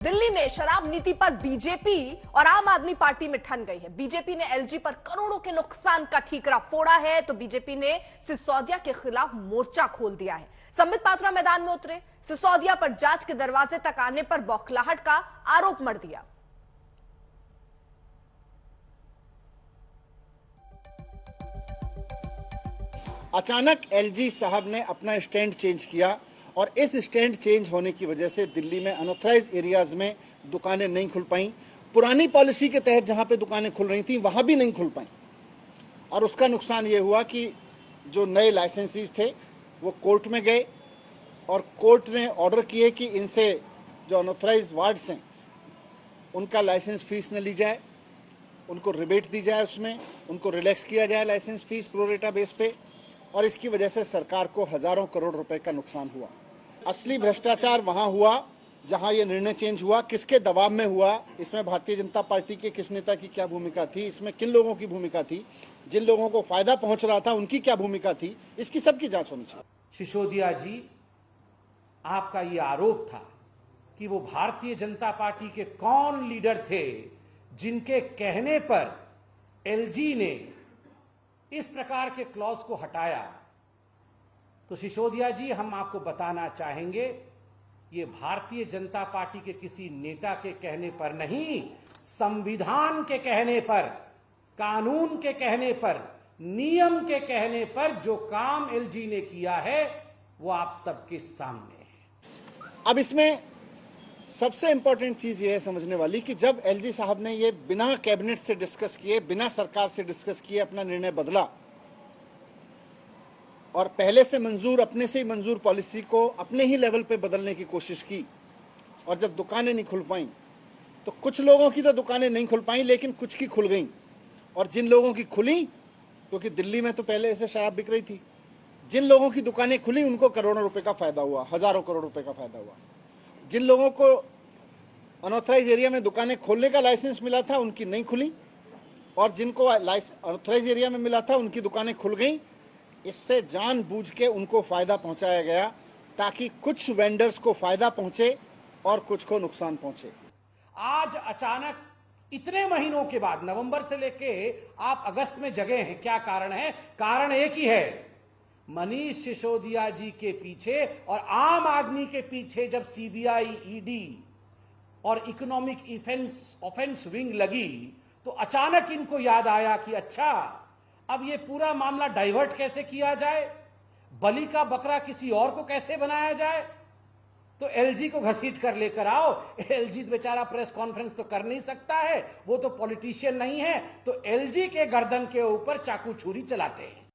दिल्ली में शराब नीति पर बीजेपी और आम आदमी पार्टी में ठन गई है। बीजेपी ने एलजी पर करोड़ों के नुकसान का ठीकरा फोड़ा है तो बीजेपी ने सिसोदिया के खिलाफ मोर्चा खोल दिया है। संबित पात्रा मैदान में उतरे, सिसोदिया पर जांच के दरवाजे तक आने पर बौखलाहट का आरोप मढ़ दिया। अचानक एलजी साहब ने अपना स्टैंड चेंज किया और इस स्टैंड चेंज होने की वजह से दिल्ली में अनऑथराइज एरियाज में दुकानें नहीं खुल पाई। पुरानी पॉलिसी के तहत जहां पे दुकानें खुल रही थी वहां भी नहीं खुल पाई और उसका नुकसान ये हुआ कि जो नए लाइसेंसीज थे वो कोर्ट में गए और कोर्ट ने ऑर्डर किए कि इनसे जो अनऑथराइज वार्ड्स हैं उनका लाइसेंस फीस न ली जाए, उनको रिबेट दी जाए, उसमें उनको रिलैक्स किया जाए लाइसेंस फीस प्रोरेटा बेस पे, और इसकी वजह से सरकार को हजारों करोड़ रुपए का नुकसान हुआ। असली भ्रष्टाचार वहां हुआ जहां ये निर्णय चेंज हुआ। किसके दबाव में हुआ, इसमें भारतीय जनता पार्टी के किस नेता की क्या भूमिका थी, इसमें किन लोगों की भूमिका थी, जिन लोगों को फायदा पहुंच रहा था उनकी क्या भूमिका थी, इसकी सबकी जांच होनी चाहिए। सिसोदिया जी, आपका ये आरोप था कि वो भारतीय जनता पार्टी के कौन लीडर थे जिनके कहने पर एलजी ने इस प्रकार के क्लॉज को हटाया। तो सिसोदिया जी, हम आपको बताना चाहेंगे, ये भारतीय जनता पार्टी के किसी नेता के कहने पर नहीं, संविधान के कहने पर, कानून के कहने पर, नियम के कहने पर जो काम एलजी ने किया है वो आप सबके सामने है। अब इसमें सबसे इंपॉर्टेंट चीज ये है समझने वाली कि जब एलजी साहब ने ये बिना कैबिनेट से डिस्कस किए, बिना सरकार से डिस्कस किए अपना निर्णय बदला और पहले से मंजूर, अपने से ही मंजूर पॉलिसी को अपने ही लेवल पे बदलने की कोशिश की, और जब दुकानें नहीं खुल पाई तो कुछ लोगों की तो दुकानें नहीं खुल पाई लेकिन कुछ की खुल गई, और जिन लोगों की खुली, क्योंकि दिल्ली में तो पहले ऐसे शराब बिक रही थी, जिन लोगों की दुकानें खुली उनको करोड़ों रुपए का फायदा हुआ, हजारों करोड़ रुपए का फायदा हुआ। जिन लोगों को अनऑथराइज एरिया में दुकानें खोलने का लाइसेंस मिला था उनकी नहीं खुली, और जिनको अनऑथराइज एरिया में मिला था उनकी दुकानें खुल गई। इससे जानबूझ के उनको फायदा पहुंचाया गया ताकि कुछ वेंडर्स को फायदा पहुंचे और कुछ को नुकसान पहुंचे। आज अचानक इतने महीनों के बाद, नवंबर से लेके आप अगस्त में जगे हैं, क्या कारण है? कारण एक ही है, मनीष सिसोदिया जी के पीछे और आम आदमी के पीछे जब सीबीआई, ईडी और इकोनॉमिक ऑफेंस विंग लगी तो अचानक इनको याद आया कि अच्छा, अब ये पूरा मामला डाइवर्ट कैसे किया जाए, बलि का बकरा किसी और को कैसे बनाया जाए। तो एलजी को घसीट कर लेकर आओ। एलजी बेचारा प्रेस कॉन्फ्रेंस तो कर नहीं सकता है, वो तो पॉलिटिशियन नहीं है, तो एलजी के गर्दन के ऊपर चाकू छुरी चलाते हैं।